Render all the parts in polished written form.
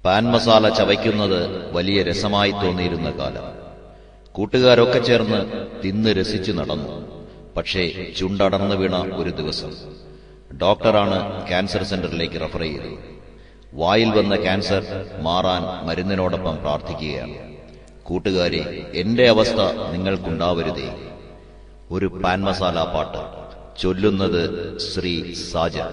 Pan masala ചവയ്ക്കുന്നത് വലിയ രസമായി തോന്നിയിരുന്ന കാലം. കൂട്ടുകാരൊക്കെ ചേർന്ന് തിന്ന് രസിച്ചു നടന്നു. പക്ഷേ ചുണ്ടടർന്നു വീണ ഒരു ദിവസം ഡോക്ടറാണ് ക്യാൻസർ സെന്ററിലേക്ക് റഫർ ചെയ്തത്. വായിൽ വന്ന ക്യാൻസർ മാറാൻ മരുന്നിനോടൊപ്പം പ്രാർത്ഥിക്കുകയാണ്. കൂട്ടുകാരെ, എന്റെ അവസ്ഥ നിങ്ങൾക്കുണ്ടാവരുതേ. ഒരു പാൻ മസാല പാട്ട് ചൊല്ലുന്നത് ശ്രീ സാജൻ.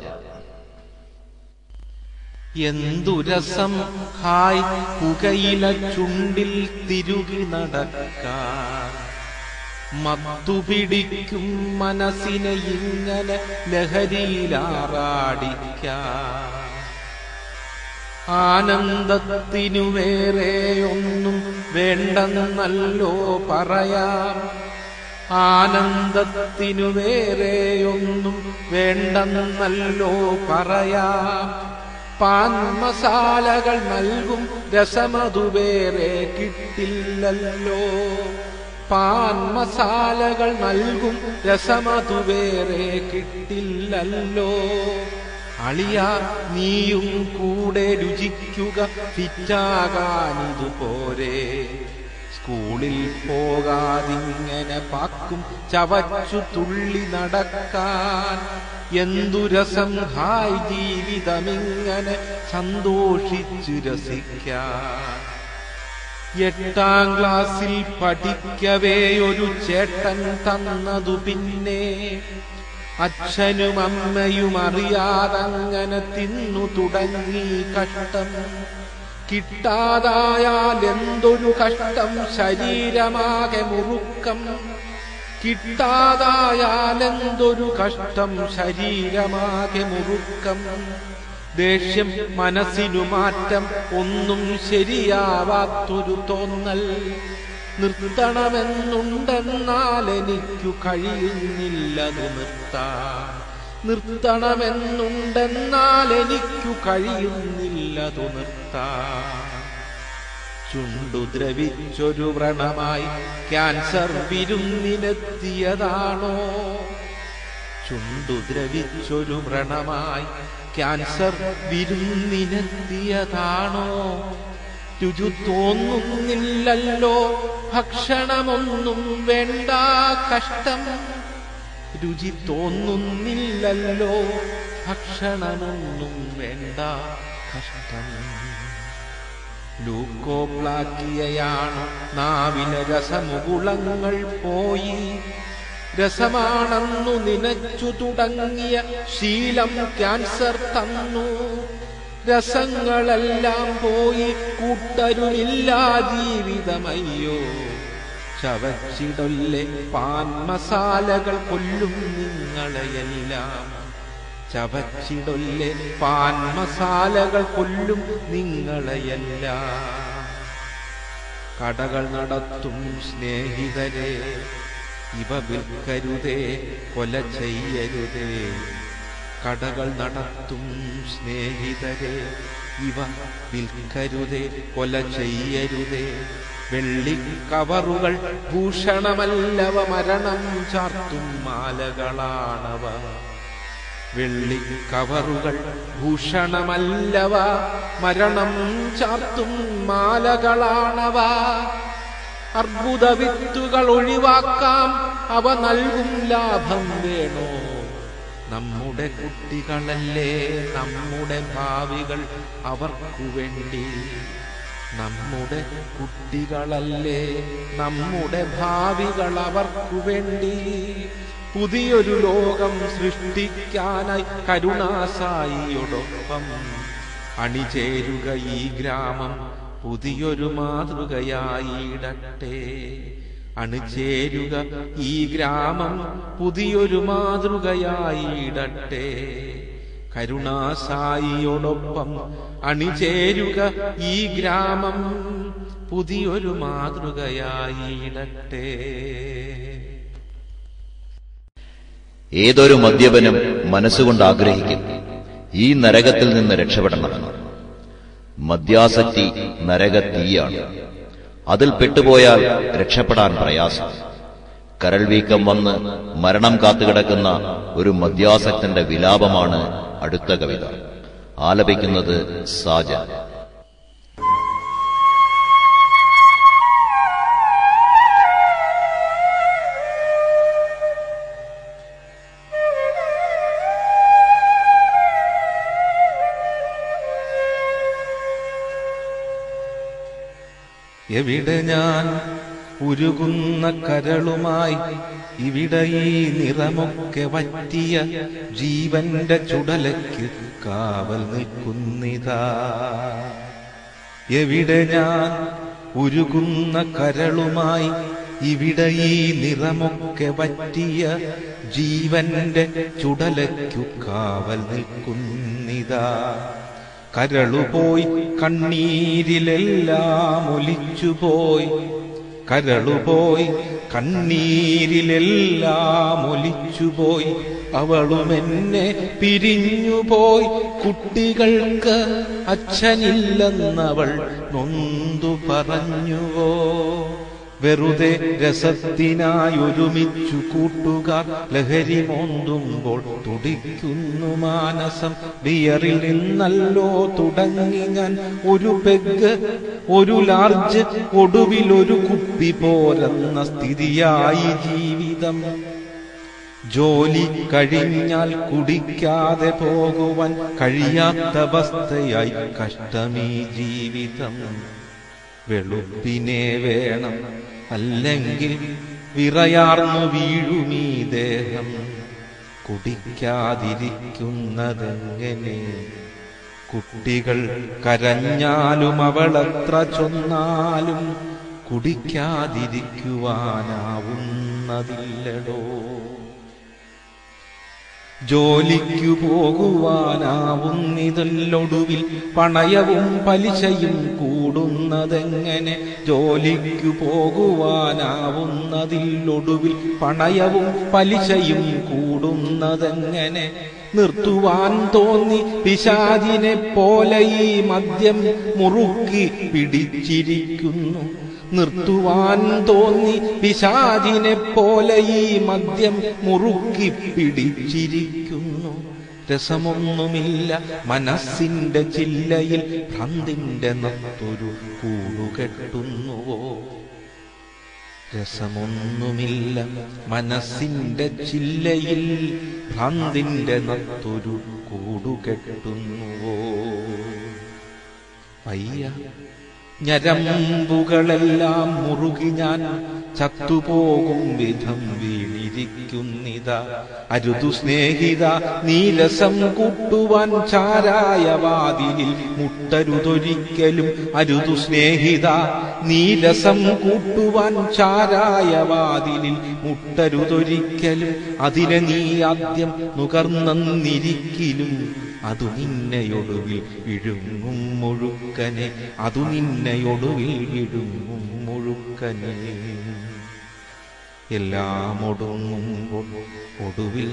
എന്തു രസം ഹായ് പുകയില ചുണ്ടിൽ തിരുകി നടക്കാൻ, മത്തുപിടിക്കും മനസ്സിനെ ഇങ്ങനെ ലഹരിയിലാറാടിക്കാൻ. ആനന്ദത്തിനു വേറെ ഒന്നും വേണ്ടെന്നല്ലോ പറയാം, ആനന്ദത്തിനു വേറെ ഒന്നും വേണ്ടെന്നല്ലോ പറയാം. പാൻ മസാലകൾ നൽകും രസമതു വേറെ കിട്ടില്ലല്ലോ, പാൻ മസാലകൾ നൽകും രസമതു വേറെ കിട്ടില്ലല്ലോ. അളിയ നീയും കൂടെ രുചിക്കുക, ഫിറ്റാകാനിതുപോരെ. സ്കൂളിൽ പോകാതിങ്ങനെ പാക്കും ചവച്ചു തുള്ളി നടക്കാൻ. എന്തു രസം ഹായ് ജീവിതമിങ്ങനെ സന്തോഷിച്ചു രസിക്കാൻ. 8ാം ക്ലാസ്സിൽ പഠിക്കവേ ഒരു ചേട്ടൻ തന്നതു പിന്നെ അച്ഛനും അമ്മയും അറിയാതങ്ങനെ തിന്നു തുടങ്ങി കഷ്ടം. കിട്ടാതായാൽ എന്തൊരു കഷ്ടം, ശരീരമാകെ മുറുക്കം. കിട്ടാതായാൽ എന്തൊരു കഷ്ടം, ശരീരമാകെ മുറുക്കം. ദേഷ്യം, മനസ്സിനു മാറ്റം, ഒന്നും ശരിയാവാത്തൊരു തോന്നൽ. നിർത്തണമെന്നുണ്ടെന്നാൽ എനിക്കു കഴിയുന്നില്ലതു നിർത്താൻ, നിർത്തണമെന്നുണ്ടെന്നാൽ എനിക്കു കഴിയുന്നില്ലതു നിർത്താൻ. ചുണ്ടു ദ്രവിച്ചൊരു വ്രണമായി ക്യാൻസർ വിരുന്നിനെത്തിയതാണോ, ചുണ്ടു ദ്രവിച്ചൊരു വ്രണമായി ക്യാൻസർ വിരുന്നിനെത്തിയതാണോ. രുചി തോന്നുന്നില്ലല്ലോ, ഭക്ഷണമൊന്നും വേണ്ട കഷ്ടം. രുചി തോന്നുന്നില്ലല്ലോ, ഭക്ഷണമൊന്നും വേണ്ട കഷ്ടം. ലൂക്കോപ്ലാക്കിയയാണ് നാവിലെ രസമുകുളങ്ങൾ പോയി. രസമാണെന്നു നനച്ചു തുടങ്ങിയ ശീലം ക്യാൻസർ തന്നു. രസങ്ങളെല്ലാം പോയി, കൂട്ടരുമില്ലാ ജീവിതമയ്യോ. ചവച്ചിടൊല്ലെ പാൻ മസാലകൾ കൊല്ലും നിങ്ങളെയെല്ലാം, ചവച്ചിടൊല്ലെ പാൻ മസാലകൾ കൊല്ലും നിങ്ങളെയെല്ലാം. കടകൾ നടത്തും സ്നേഹിതരെ, ഇവ വിൽക്കരുതേ, കൊല ചെയ്യരുതേ. കടകൾ നടത്തും സ്നേഹിതരെ, ഇവ വിൽക്കരുതേ, കൊല ചെയ്യരുതേ. വെള്ളിക്കവറുകൾ ഭൂഷണമല്ലവ, മരണം ചാർത്തും മാലകളാണവ. വെള്ളിക്കവറുകൾ ഭൂഷണമല്ലവ, മരണം ചാർത്തും മാലകളാണവ. അർബുദ വിത്തുകൾ ഒഴിവാക്കാം, അവ നൽകും ലാഭം വേണോ. നമ്മുടെ കുട്ടികളല്ലേ നമ്മുടെ ഭാവികൾ, അവർക്കു വേണ്ടി. നമ്മുടെ കുട്ടികളല്ലേ നമ്മുടെ ഭാവികൾ, അവർക്കു വേണ്ടി. പുതിയൊരു ലോകം സൃഷ്ടിക്കാനായി കരുണാസായിയോടൊപ്പം അണിചേരുക ഈ ഗ്രാമം, പുതിയൊരു മാതൃകയായിടട്ടെ. അണിചേരുക ഈ ഗ്രാമം, പുതിയൊരു മാതൃകയായിടട്ടെ. കരുണാസായിയോടൊപ്പം അണിചേരുക ഈ ഗ്രാമം, പുതിയൊരു മാതൃകയായിടട്ടെ. ഏതൊരു മദ്യപനും മനസ്സുകൊണ്ട് ആഗ്രഹിക്കും ഈ നരകത്തിൽ നിന്ന് രക്ഷപ്പെടണമെന്ന്. മദ്യാസക്തി നരകത്തീയാണ്. അതിൽ പെട്ടുപോയാൽ രക്ഷപ്പെടാൻ പ്രയാസം. കരൾ വീക്കം വന്ന് മരണം കാത്തുകിടക്കുന്ന ഒരു മദ്യാസക്തന്റെ വിലാപമാണ് അടുത്ത കവിത. ആലപിക്കുന്നത് സാജൻ. എവിടെ ഞാൻ ഉരുകുന്ന കരളുമായി, ഇവിടെ ഈ നിറമൊക്കെ വറ്റിയ ജീവന്റെ ചുടലയ്ക്ക് കാവൽ നിൽക്കുന്നിതാ. എവിടെ ഞാൻ ഉരുകുന്ന കരളുമായി, ഇവിടെ ഈ നിറമൊക്കെ വറ്റിയ ജീവന്റെ ചുടലയ്ക്കു കാവൽ നിൽക്കുന്നിതാ. കരളുപോയി കണ്ണീരിലെല്ലാം ഒലിച്ചുപോയി, കരളുപോയി കണ്ണീരിലെല്ലാം ഒലിച്ചുപോയി. അവളുമെന്നെ പിരിഞ്ഞുപോയി, കുട്ടികൾക്ക് അച്ഛനില്ലെന്നവൾ നൊന്തു പറഞ്ഞുവോ. വെറുതെ രസത്തിനായി ഒരുമിച്ചു കൂട്ടുകാർ ലഹരി മോന്തുമ്പോൾ തുടിക്കുന്നു മാനസം. ബിയറിൽ നിന്നല്ലോ തുടങ്ങി ഞാൻ ഒരു പെഗ്, ഒരു ലാർജ്, ഒടുവിലൊരു കുപ്പി പോരെന്ന സ്ഥിതിയായി ജീവിതം. ജോലി കഴിഞ്ഞാൽ കുടിക്കാതെ പോകുവാൻ കഴിയാത്തവസ്ഥയായി കഷ്ടമീ ജീവിതം. വെളുപ്പിനെ വേണം, അല്ലെങ്കിൽ വിറയാർന്നു വീഴുമീ ദേഹം. കുടിക്കാതിരിക്കുന്നതെങ്ങനെ? കുട്ടികൾ കരഞ്ഞാലും അവളെത്ര ചൊന്നാലും കുടിക്കാതിരിക്കുവാനാവുന്നതില്ലടോ. ജോലിക്കു പോകുവാനാവുന്നിതല്ലൊടുവിൽ പണയവും പലിശയും കൂടുന്നതെങ്ങനെ? ജോലിക്കു പോകുവാനാവുന്നതിലൊടുവിൽ പണയവും പലിശയും കൂടുന്നതെങ്ങനെ? നിർത്തുവാൻ തോന്നി പിശാചിനെ പോലെ ഈ മദ്യം മുറുക്കി പിടിച്ചിരിക്കുന്നു. നിർത്തുവാൻ തോന്നി പിശാചിനെ പോലെ ഈ മദ്യം മുറുക്കി പിടിച്ചിരിക്കുന്നു. രസമൊന്നുമില്ല മനസ്സിന്റെ ചില്ലയിൽ, ഭ്രാന്തിന്റെ നത്തൊരു കൂടുകെട്ടുന്നുവോ. രസമൊന്നുമില്ല മനസ്സിന്റെ ചില്ലയിൽ, ഭ്രാന്തിന്റെ നത്തൊരു കൂടുകെട്ടുന്നുവോ. അയ്യ, ഞരമ്പുകളെല്ലാം മുറുകി ഞാൻ ചത്തുപോകും വിധം വീണിരിക്കുന്നിതാ. അരുതു സ്നേഹിത, നീരസം കൂട്ടുവാൻ ചാരായവാതിലിൽ മുട്ടരുതൊരിക്കലും. അരുതു സ്നേഹിത, നീരസം കൂട്ടുവാൻ ചാരായവാതിലിൽ മുട്ടരുതൊരിക്കലും. അതിനെ നീ ആദ്യം നുകർന്നിരിക്കിലും, അതു നിന്നെയൊടുവിൽ വിഴുങ്ങും മുഴുക്കനെ. അതു നിന്നെയൊടുവിൽ വിഴുങ്ങും മുഴുക്കനെ. എല്ലാം ഒടുങ്ങുമ്പോൾ ഒടുവിൽ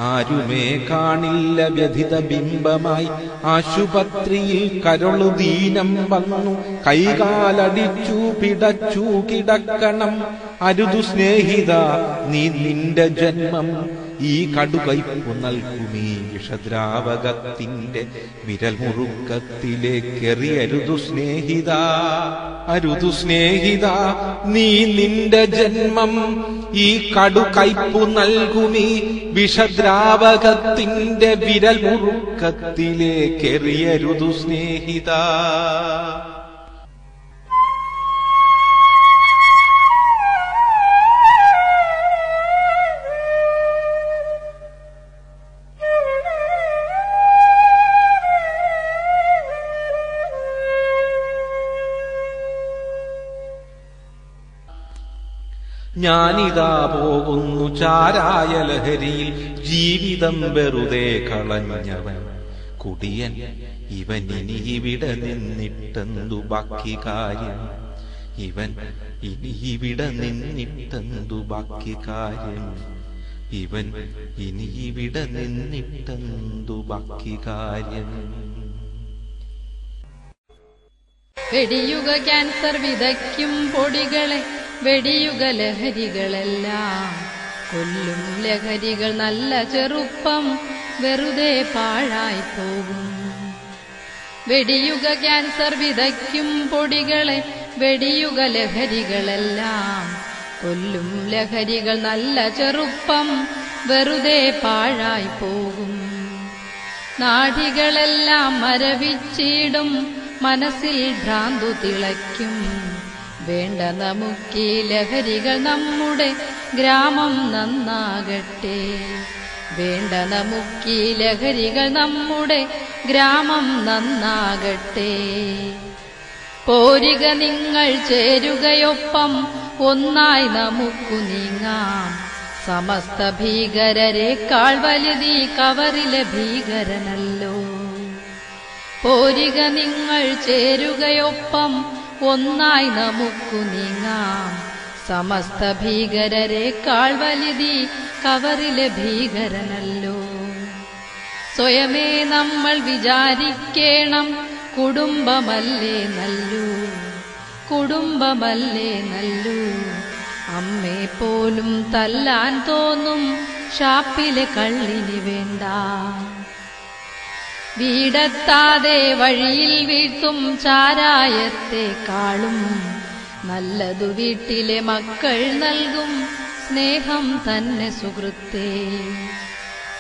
ആരുമേ കാണില്ല വ്യഥിത ബിംബമായി. ആശുപത്രിയിൽ കരളുദീനം വന്നു, കൈകാലടിച്ചു പിടച്ചു കിടക്കണം. അരുതു സ്നേഹിത, നീ നിന്റെ ജന്മം ഈ കടുകയ്പു നൽകുമീ വിഷദ്രാവകത്തിന്റെ വിരൽ മുറുക്കത്തിലേക്കെറിയരുതു സ്നേഹിത. അരുതു സ്നേഹിത, നീ നിന്റെ ജന്മം ഈ കടുകയ്പു നൽകുമീ വിഷദ്രാവകത്തിന്റെ വിരൽ മുറുക്കത്തിലേക്കെറിയരുതു സ്നേഹിത. ഞാനിതാ പോകുന്നു ചാരായ ലഹരിയിൽ, ജീവിതം വെറുതെ കളഞ്ഞവൻ കുടിയൻ. ഇവൻ ഇനി ഇവിടെ നിന്നിട്ടെന്തു ബാക്കി കാര്യം? ഇവൻ ഇനി ഇവിടെ നിന്നിട്ടെന്തു ബാക്കി കാര്യം? ഇവൻ ഇനി ഇവിടെ നിന്നിട്ടെന്തു ബാക്കി കാര്യം? വെടിയുക ക്യാൻസർ വിതയ്ക്കും പൊടികളെ, വെടിയുക ലഹരികളെല്ലാം കൊല്ലും ലഹരികൾ. നല്ല ചെറുപ്പം വെറുതെ പാഴായി പോകും. വെടിയുക ക്യാൻസർ വിതയ്ക്കും പൊടികളെ, വെടിയുക ലഹരികളെല്ലാം കൊല്ലും ലഹരികൾ. നല്ല ചെറുപ്പം വെറുതെ പാഴായി പോകും. നാഡികളെല്ലാം മരവിച്ചിടും, മനസ്സിൽ ഭ്രാന്തു തിളയ്ക്കും. വേണ്ട നമുക്കീ ലഹരികൾ നമ്മുടെ ഗ്രാമം നന്നാകട്ടെ. വേണ്ട നമുക്കീ ലഹരികൾ നമ്മുടെ ഗ്രാമം നന്നാകട്ടെ. പോരുക നിങ്ങൾ ചേരുകയൊപ്പം ഒന്നായി നമുക്കു നീങ്ങാം. സമസ്ത ഭീകരരെക്കാൾ വലുതീ കവറിലെ ഭീകരനല്ലോ. പോരുക നിങ്ങൾ ചേരുകയൊപ്പം ഒന്നായി നമുക്കു നീങ്ങാം. സമസ്ത ഭീകരരെക്കാൾ വലുതീ കവറിലെ ഭീകരനല്ലോ. സ്വയമേ നമ്മൾ വിചാരിക്കേണം, കുടുംബമല്ലേ നല്ലു, കുടുംബമല്ലേ നല്ലു. അമ്മേ പോലും തല്ലാൻ തോന്നും ഷാപ്പിലെ കള്ളിന് വേണ്ട. വീടെത്താതെ വഴിയിൽ വീഴ്ത്തും ചാരായത്തെക്കാളും നല്ലതു വീട്ടിലെ മക്കൾ നൽകും സ്നേഹം തന്നെ സുഹൃത്തേ.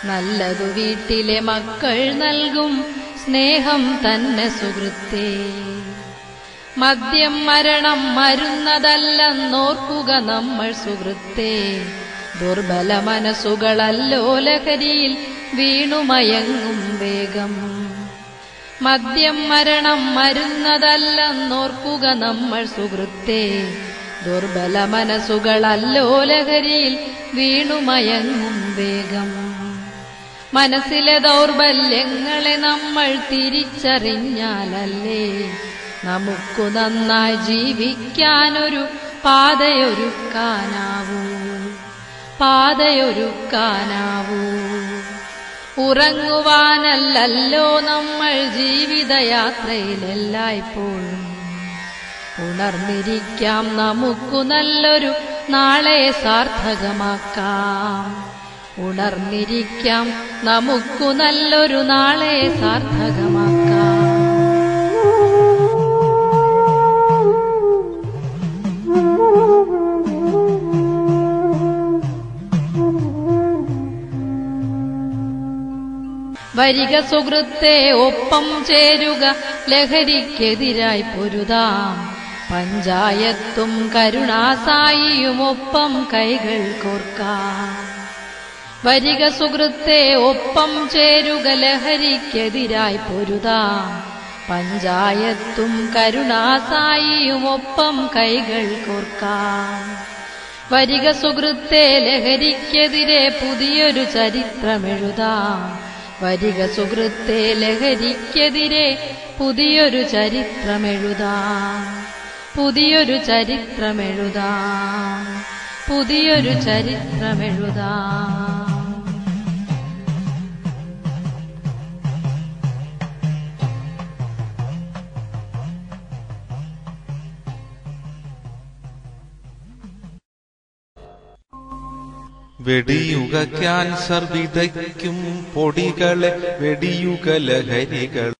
നല്ലതു വീട്ടിലെ മക്കൾ നൽകും സ്നേഹം തന്നെ സുഹൃത്തേ. മദ്യം മരണം മരുന്നതല്ലെന്നോർക്കുക നമ്മൾ സുഹൃത്തേ. ദുർബല മനസ്സുകളല്ലോ ലഹരിയിൽ വീണുമയങ്ങും വേഗം. മദ്യം മരണം മരുന്നതല്ലെന്നോർക്കുക നമ്മൾ സുഹൃത്തേ. ദുർബല മനസ്സുകളല്ലോ ലഹരിയിൽ വീണുമയങ്ങും വേഗം. മനസ്സിലെ ദൗർബല്യങ്ങളെ നമ്മൾ തിരിച്ചറിഞ്ഞാലല്ലേ നമുക്കു നന്നായി ജീവിക്കാനൊരു പാതയൊരുക്കാനാവൂ, പാതയൊരുക്കാനാവൂ. ഉറങ്ങുവാനല്ലല്ലോ നമ്മൾ ജീവിതയാത്രയിലെല്ലായ്പ്പോഴും. ഉണർന്നിരിക്കാം, നമുക്കു നല്ലൊരു നാളെ സാർത്ഥകമാക്കാം. ഉണർന്നിരിക്കാം, നമുക്കു നല്ലൊരു നാളെ സാർത്ഥകമാക്കാം. വരിക സുഹൃത്തെ ഒപ്പം ചേരുക, ലഹരിക്കെതിരായി പൊരുതാം. പഞ്ചായത്തും കരുണാസായിയുമൊപ്പം കൈകൾ കോർക്കാം. വരിക സുഹൃത്തെ ഒപ്പം ചേരുക, ലഹരിക്കെതിരായി പൊരുതാം. പഞ്ചായത്തും കരുണാസായിയുമൊപ്പം കൈകൾ കോർക്കാം. വരിക സുഹൃത്തെ ലഹരിക്കെതിരെ പുതിയൊരു ചരിത്രമെഴുതാം. വരിക സുഹൃത്തെ ലഹരിക്കെതിരെ പുതിയൊരു ചരിത്രമെഴുതാം. പുതിയൊരു ചരിത്രമെഴുതാം. പുതിയൊരു ചരിത്രമെഴുതാം. വെടിയുക ക്യാൻസർ വിതയ്ക്കും പൊടികളെ, വെടിയുക ലഹരികൾ.